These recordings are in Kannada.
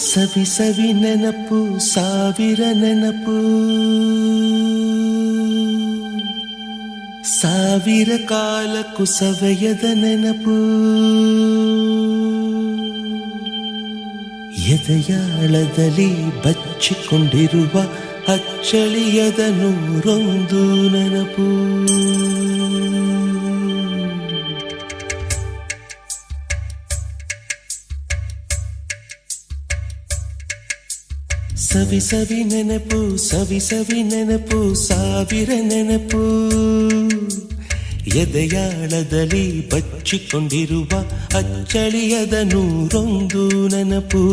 ಸವಿ ಸವಿ ನೆನಪು ಸಾವಿರ ನೆನಪು, ಸಾವಿರ ಕಾಲಕ್ಕೂ ಸವೆಯದ ನೆನಪು. ಎದೆಯಾಳದಲ್ಲಿ ಬಚ್ಚಿಕೊಂಡಿರುವ ಅಚ್ಚಳಿಯದ ನೂರೊಂದು ನೆನಪು. ಸವಿ ಸವಿ ನೆನಪು ಸವಿ ಸವಿ ನೆನಪು ಸಾವಿರ ನೆನಪು, ಎದೆಯಾಳದಲ್ಲಿ ಬಚ್ಚಿಕೊಂಡಿರುವ ಅಚ್ಚಳಿಯದ ನೂರೊಂದು ನೆನಪು.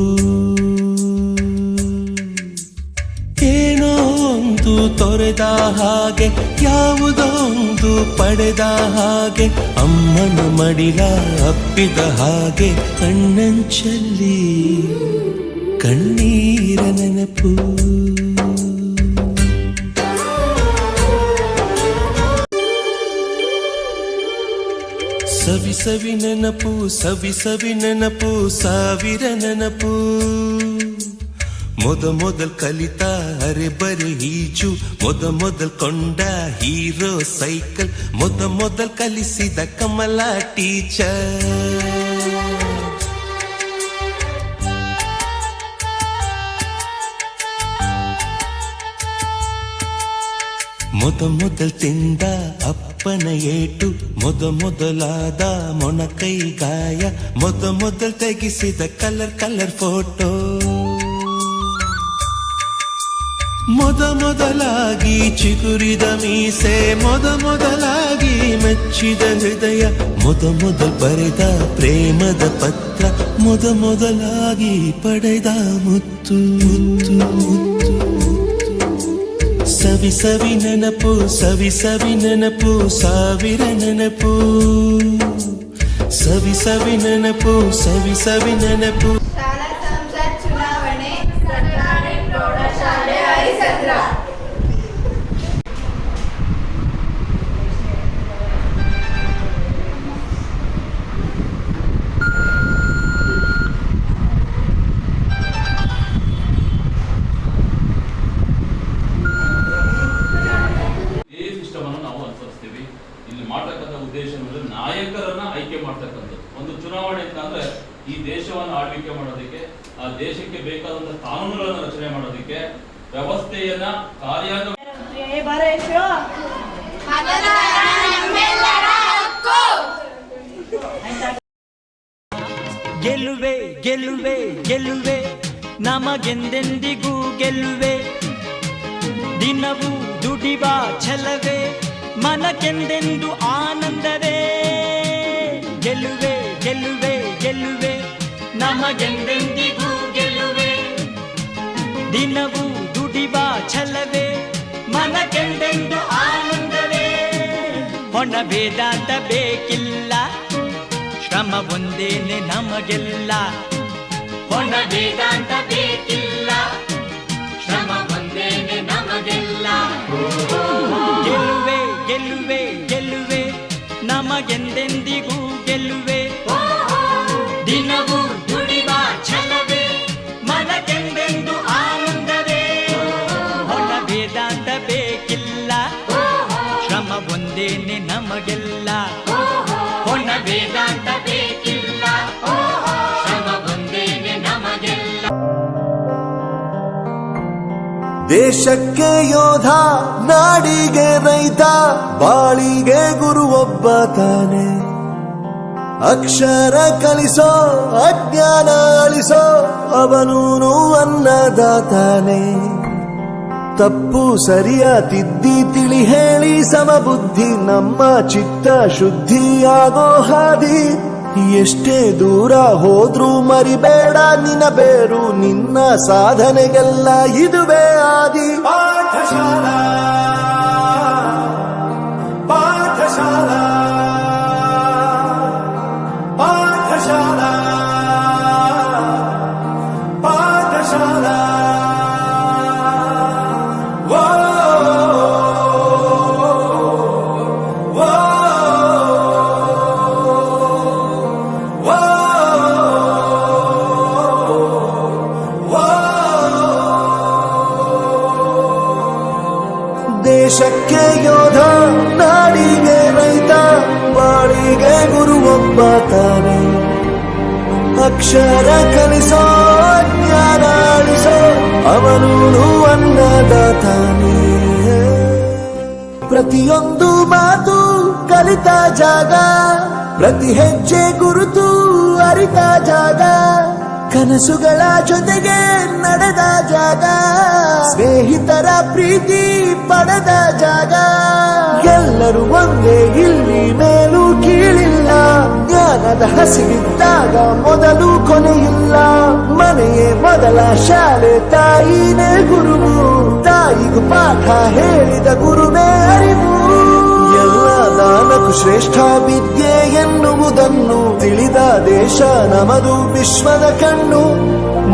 ಏನೋ ಒಂದು ತೊರೆದ ಹಾಗೆ, ಯಾವುದೋ ಒಂದು ಪಡೆದ ಹಾಗೆ, ಅಮ್ಮನ ಮಡಿಲ ಅಪ್ಪಿದ ಹಾಗೆ, ಕಣ್ಣಂಚಲ್ಲಿ ಕಣ್ಣೀರ ನೆನಪು. ಸವಿ ಸವಿ ನೆನಪು ಸವಿ ಸವಿ ನೆನಪು ಸಾವಿರ ನೆನಪು. ಮೊದಲ್ ಕಲಿತ ಅರೆಬರೆ ಈಜು, ಮೊದಲ್ ಕೊಂಡ ಹೀರೋ ಸೈಕಲ್, ಮೊದಲ್ ಕಲಿಸಿದ ಕಮಲ ಟೀಚರ್. ಮೊದಲ್ ತಿಂದ ಅಪ್ಪನ ಏಟು, ಮೊದಲಾದ ಮೊಣಕೈ ಗಾಯ, ಮೊದಲ್ ತೆಗೆಸಿದ ಕಲರ್ ಫೋಟೋ. ಮೊದಲಾಗಿ ಚಿಗುರಿದ ಮೀಸೆ, ಮೊದಲಾಗಿ ಮೆಚ್ಚಿದ ಹೃದಯ, ಮೊದಲ್ ಬರೆದ ಪ್ರೇಮದ ಪತ್ರ, ಮೊದಲಾಗಿ ಪಡೆದ ಮುತ್ತು ಮುತ್ತು ಮುತ್ತು. ಸವಿ ಸವಿ ನೆನಪು ಸವಿ ಸವಿ ನೆನಪು ಸಾವಿರ ನೆನಪು, ಸವಿ ಸವಿ ನೆನಪು ಸವಿ ಸವಿ ನೆನಪು. ಶಾಲಾ ಸಂಸತ್ ಚುನಾವಣೆ, ಸರ್ಕಾರಿ ಪ್ರೌಢಶಾಲೆ ಹರಿಸಂದ್ರ. ಮಾಡತಕ್ಕಂಥ ಉದ್ದೇಶ ನಾಯಕರನ್ನ ಆಯ್ಕೆ ಮಾಡ್ತಕ್ಕಂಥದ್ದು. ಒಂದು ಚುನಾವಣೆ ಅಂತಂದ್ರೆ ಈ ದೇಶವನ್ನು ಆಳ್ವಿಕೆ ಮಾಡೋದಕ್ಕೆ, ಆ ದೇಶಕ್ಕೆ ಬೇಕಾದಂತ ಕಾನೂನುಗಳನ್ನು ರಚನೆ ಮಾಡೋದಕ್ಕೆ, ವ್ಯವಸ್ಥೆಯನ್ನ ಕಾರ್ಯಾನ್ವಯ. ಗೆಲ್ಲುವೆ ಗೆಲ್ಲುವೆ ಗೆಲ್ಲುವೆ ನಮಗೆಂದೆಂದಿಗೂ ಗೆಲ್ಲುವೆ, ದಿನವೂ ದುಡಿವ ಛಲವೇ ಮನಕ್ಕೆಂದೆಂದು ಆನಂದವೇ. ಗೆಲ್ಲುವೆ ಗೆಲ್ಲುವೆ ಗೆಲ್ಲುವೆ ನಮಗೆಂದೆಂದಿಗೂ ಗೆಲ್ಲುವೆ, ದಿನವೂ ದುಡಿವ ಛಲವೇ ಮನಕ್ಕೆಂದೆಂದು ಆನಂದವೇ. ಹೊಣ ವೇದಾಂತ ಬೇಕಿಲ್ಲ, ಶ್ರಮ ಒಂದೇನೆ ನಮಗೆಲ್ಲ. ಹೊಣ ವೇದಾಂತ ಬೇಕಿಲ್ಲ, ಶ್ರಮ ಒಂದೇನೆ ನಮಗೆಲ್ಲ. ಗೆಲ್ಲುವೆ ಗೆಲ್ಲುವೆ ಗೆಲ್ಲುವೆ ನಮಗೆಂದೆಂದಿಗೂ ಗೆಲ್ಲುವೆ, ದಿನವೂ ದುಡಿವ ಛಲವೇ ಮನಕ್ಕೆಂದೆಂದು ಆನಂದವೇ. ಹೊಣ ವೇದಾಂತ ಬೇಕಿಲ್ಲ, ಶ್ರಮ ಒಂದೇನೆ ನಮಗೆಲ್ಲ. ಹೊಣ ವೇದಾಂತ ಬೇಕಿಲ್ಲ, ಶ್ರಮ ಒಂದೇನೆ ನಮಗೆಲ್ಲ. ದೇಶಕ್ಕೆ ಯೋಧ, ನಾಡಿಗೆ ರೈತ, ಬಾಳಿಗೆ ಗುರು ಒಬ್ಬ ತಾನೆ. ಅಕ್ಷರ ಕಲಿಸೋ ಅಜ್ಞಾನ ಅಳಿಸೋ ಅವನೂನು ಅನ್ನದಾತಾನೆ. ತಪ್ಪು ಸರಿಯ ತಿದ್ದಿ ತಿಳಿ ಹೇಳಿ ಸಮಬುದ್ಧಿ ನಮ್ಮ ಚಿತ್ತ ಶುದ್ಧಿಯಾಗೋ ಹಾದಿ. ಎಷ್ಟೇ ದೂರ ಹೋದ್ರೂ ಮರಿಬೇಡ ನಿನ್ನ ಬೇರು, ನಿನ್ನ ಸಾಧನೆಗೆಲ್ಲ ಇದುವೇ ಆದಿ. ಪಾಠಶಾಲಾ ಪಾಠಶಾಲಾ ಪಾಠಶಾಲಾ ಪಾಠಶಾಲಾ. ಅಕ್ಷರ ಕಲಿಸೋ ಜ್ಞಾನ ಅಳಿಸೋ ಅವನು ಅನ್ನದಾತಾನೆ. ಪ್ರತಿಯೊಂದು ಮಾತು ಕಲಿತ ಜಾಗ, ಪ್ರತಿ ಹೆಜ್ಜೆ ಗುರುತು ಅರಿತ ಜಾಗ, ಕನಸುಗಳ ಜೊತೆಗೆ ನಡೆದ ಜಾಗ, ಸ್ನೇಹಿತರ ಪ್ರೀತಿ ಪಡೆದ ಜಾಗ. ಎಲ್ಲರೂ ಒಂದೇ, ಇಲ್ಲಿ ಮೇಲೂ ಕೀಳಿಲ್ಲ, ಜ್ಞಾನದ ಹಸಿವಿದ್ದಾಗ ಮೊದಲು ಕೊನೆಯಿಲ್ಲ. ಮನೆಯೇ ಮೊದಲ ಶಾಲೆ, ತಾಯಿನೇ ಗುರುವು, ತಾಯಿಗೂ ಪಾಠ ಹೇಳಿದ ಗುರುವೇ ಅರಿವು. ಎಲ್ಲ ದಾನಕ್ಕೂ ಶ್ರೇಷ್ಠ ವಿದ್ಯೆ ಎನ್ನುವುದನ್ನು ತಿಳಿದ ದೇಶ ನಮದು, ವಿಶ್ವದ ಕಣ್ಣು.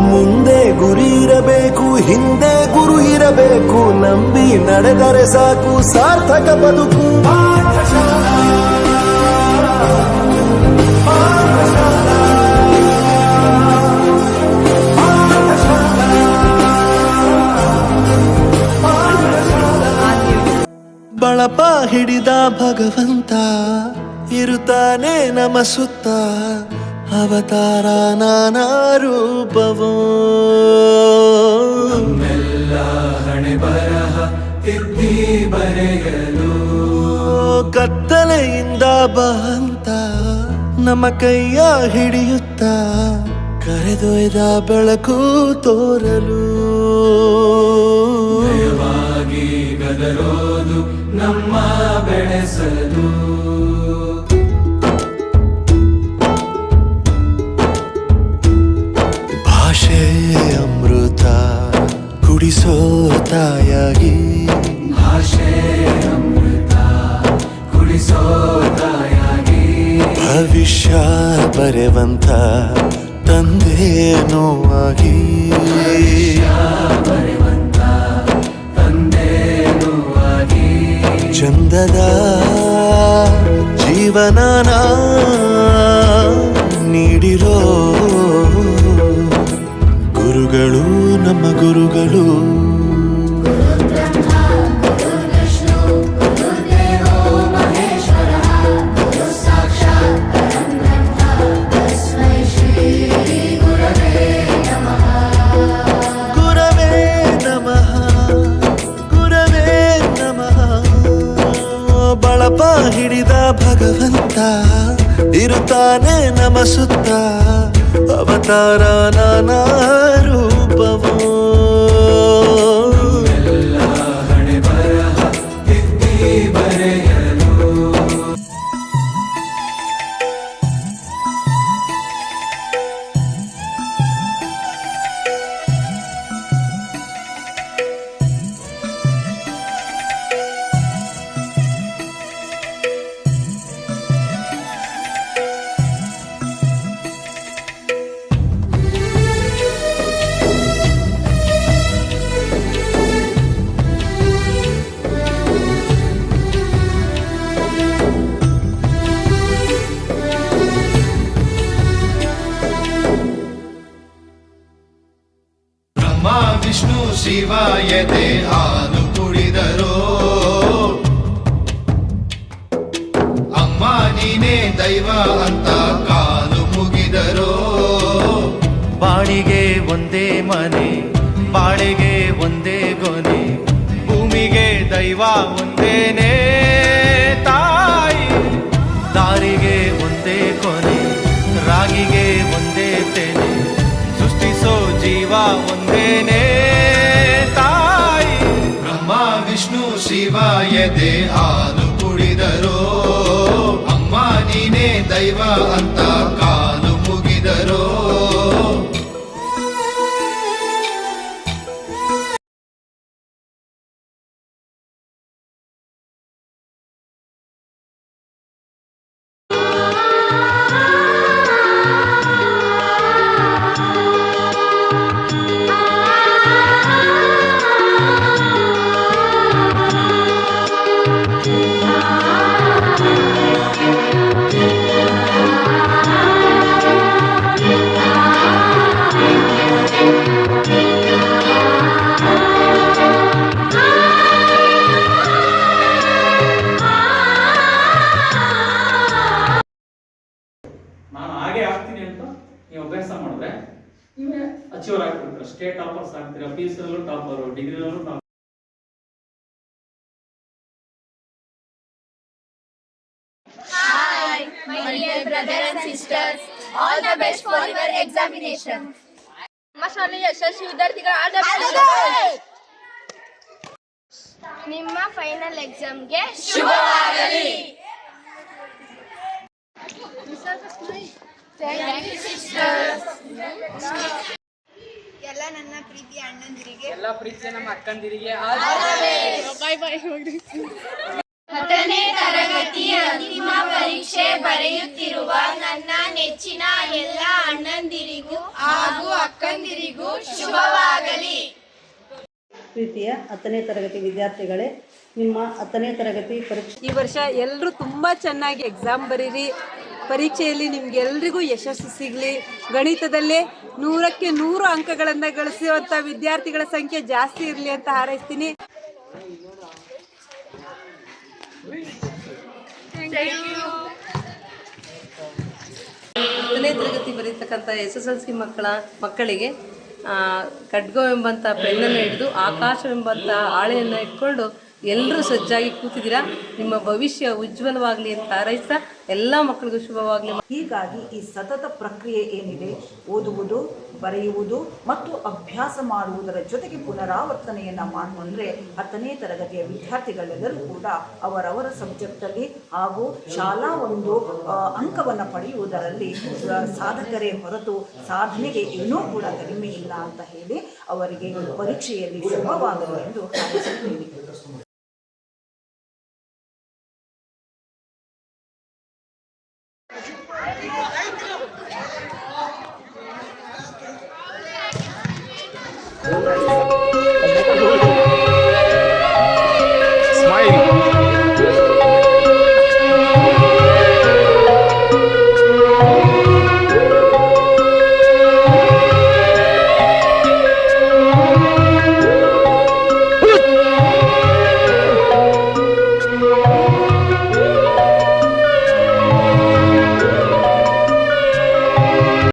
ಮುಂದೆ ಗುರಿ ಇರಬೇಕು, ಹಿಂದೆ ಗುರು ಇರಬೇಕು, ನಂಬಿ ನಡೆದರೆ ಸಾಕು ಸಾರ್ಥಕ ಬದುಕು. ಬಳಪ ಹಿಡಿದ ಭಗವಂತ ಇರುತ್ತಾನೆ ನಮ ಸುತ್ತ, ಅವತಾರ ನಾನಾ ರೂಪವೋ. ನಮ್ಮೆಲ್ಲ ಹಣೆ ಬರಹ ತಿದ್ದಿ ಬರೆಯಲು, ಕತ್ತಲೆಯಿಂದ ಬಂತ ನಮ್ಮ ಕೈಯ ಹಿಡಿಯುತ್ತ, ಕರೆದೊಯ್ದ ಬೆಳಕು ತೋರಲು. ಭಯವಾಗಿ ಗದರೋದು ನಮ್ಮ ಬೆಳೆಸಲು. ಭಾಷೆ ಅಮೃತ ಕುಡಿಸೋ ತಾಯಾಗಿ, ಭಾಷೆ ಅಮೃತ ಕುಡಿಸೋ ತಾಯಾಗಿ. ಭವಿಷ್ಯ ಬರೆವಂತ ತಂದೇನೋ ಆಗಿ, ಬರೆವಂತ ತಂದೇನೂ ಆಗಿ. ಚಂದದ ಜೀವನನ ನೀಡಿರೋ ಗುರುಗಳು ನಮ್ಮ ಗುರುಗಳು. ಬಳಪ ಹಿಡಿದ ಭಗವಂತ ಇರುತ್ತಾನೆ ನಮ ಸುತ್ತ, ಅವತಾರ ನಾನಾ ರೂಪವೋ. ಎಲ್ಲ ಹಣೆ ಬರಹ ತಿದ್ದಿ ಬರೆಯಲು. ವಿಷ್ಣು ಶಿವಾಯತೆ ಹಾಲು ಕುಡಿದರೋ, ಅಮ್ಮ ನೀನೇ ದೈವ ಅಂತ ಕಾಲು ಮುಗಿದರೋ. ಬಾಳಿಗೆ ಒಂದೇ ಮನೆ, ಬಾಳೆಗೆ ಒಂದೇ ಗೊನೆ, ಭೂಮಿಗೆ ದೈವ ಒಂದೇನೆ ತಾಯಿ. ದಾರಿಗೆ ಒಂದೇ ಕೊನೆ, ರಾಗಿಗೆ ಒಂದೇ ತೆನೆ, ಸೃಷ್ಟಿಸೋ ಜೀವ ಒಂದೇನೆ ತಾಯಿ. ಬ್ರಹ್ಮ ವಿಷ್ಣು ಶಿವಾಯತೆ ಹಾಲು ಕುಡಿದರೋ, ಅಮ್ಮ ನೀನೇ ದೈವ ಅಂತ ಕಾಲು ಮುಗಿದರೋ. ಮಾಡಿದ್ರೆ ನೀವೇ ಅಚೀವರ್ ಆಗ್ತಿರ್ತೀರ, ಸ್ಟೇಟ್ ಟಾಪರ್ಸ್ ಆಗ್ತೀರಾ, PUC ನಲ್ಲೂ ಟಾಪರು, ಡಿಗ್ರಿನಲ್ಲೂ topper. Hi, my dear brothers and sisters. All the best for your examination. ನಮ್ಮ ಶಾಲೆಯ ಯಶಸ್ವಿ ವಿದ್ಯಾರ್ಥಿಗಳ ನಿಮ್ಮ ಫೈನಲ್ ಎಕ್ಸಾಮ್ಗೆ ಶುಭವಾಗಲಿ. ಎಲ್ಲ ನನ್ನ ಪ್ರೀತಿಯ ಅಣ್ಣಂದಿರಿಗೆ, ಎಲ್ಲ ಪ್ರೀತಿಯ ನಮ್ಮ ಅಕ್ಕಂದಿರಿಗೆ, 10ನೇ ತರಗತಿಯ ಅಂತಿಮ ಪರೀಕ್ಷೆ ಬರೆಯುತ್ತಿರುವ ನನ್ನ ನೆಚ್ಚಿನ ಎಲ್ಲ ಅಣ್ಣಂದಿರಿಗೂ ಹಾಗೂ ಅಕ್ಕಂದಿರಿಗೂ ಶುಭವಾಗಲಿ. ಪ್ರೀತಿಯ 10ನೇ ತರಗತಿ ವಿದ್ಯಾರ್ಥಿಗಳೇ, ನಿಮ್ಮ 10ನೇ ತರಗತಿ ಪರೀಕ್ಷೆ ಈ ವರ್ಷ ಎಲ್ಲರೂ ತುಂಬ ಚೆನ್ನಾಗಿ ಎಕ್ಸಾಮ್ ಬರೀರಿ. ಪರೀಕ್ಷೆಯಲ್ಲಿ ನಿಮ್ಗೆಲ್ರಿಗೂ ಯಶಸ್ಸು ಸಿಗಲಿ. ಗಣಿತದಲ್ಲೇ 100ಕ್ಕೆ 100 ಅಂಕಗಳನ್ನು ಗಳಿಸುವಂಥ ವಿದ್ಯಾರ್ಥಿಗಳ ಸಂಖ್ಯೆ ಜಾಸ್ತಿ ಇರಲಿ ಅಂತ ಹಾರೈಸ್ತೀನಿ. ಹತ್ತನೇ ತರಗತಿ ಬರೀತಕ್ಕಂಥ SSLC ಮಕ್ಕಳಿಗೆ ಖಡ್ಗವೆಂಬಂಥ ಪೆನ್ನನ್ನು ಹಿಡಿದು ಆಕಾಶವೆಂಬಂಥ ಹಾಳೆಯನ್ನು ಇಟ್ಕೊಂಡು ಎಲ್ಲರೂ ಸಜ್ಜಾಗಿ ಕೂತಿದ್ದೀರಾ. ನಿಮ್ಮ ಭವಿಷ್ಯ ಉಜ್ವಲವಾಗಲಿ ಅಂತ ಹಾರೈಸ್ತಾ ಎಲ್ಲ ಮಕ್ಕಳಿಗೂ ಶುಭವಾಗಲಿ. ಹೀಗಾಗಿ ಈ ಸತತ ಪ್ರಕ್ರಿಯೆ ಏನಿದೆ, ಓದುವುದು, ಬರೆಯುವುದು ಮತ್ತು ಅಭ್ಯಾಸ ಮಾಡುವುದರ ಜೊತೆಗೆ ಪುನರಾವರ್ತನೆಯನ್ನು ಮಾಡಿಕೊಂಡ್ರೆ 10ನೇ ತರಗತಿಯ ವಿದ್ಯಾರ್ಥಿಗಳೆಲ್ಲರೂ ಕೂಡ ಅವರವರ ಸಬ್ಜೆಕ್ಟಲ್ಲಿ ಹಾಗೂ ಶಾಲಾ ಒಂದು ಅಂಕವನ್ನು ಪಡೆಯುವುದರಲ್ಲಿ ಸಾಧಕರೇ ಹೊರತು ಸಾಧನೆಗೆ ಏನೂ ಕೂಡ ಕಡಿಮೆ ಇಲ್ಲ ಅಂತ ಹೇಳಿ ಅವರಿಗೆ ಪರೀಕ್ಷೆಯಲ್ಲಿ ಶುಭವಾಗಲಿ ಎಂದು ಹಾರೈಸುತ್ತೇನೆ. Thank you.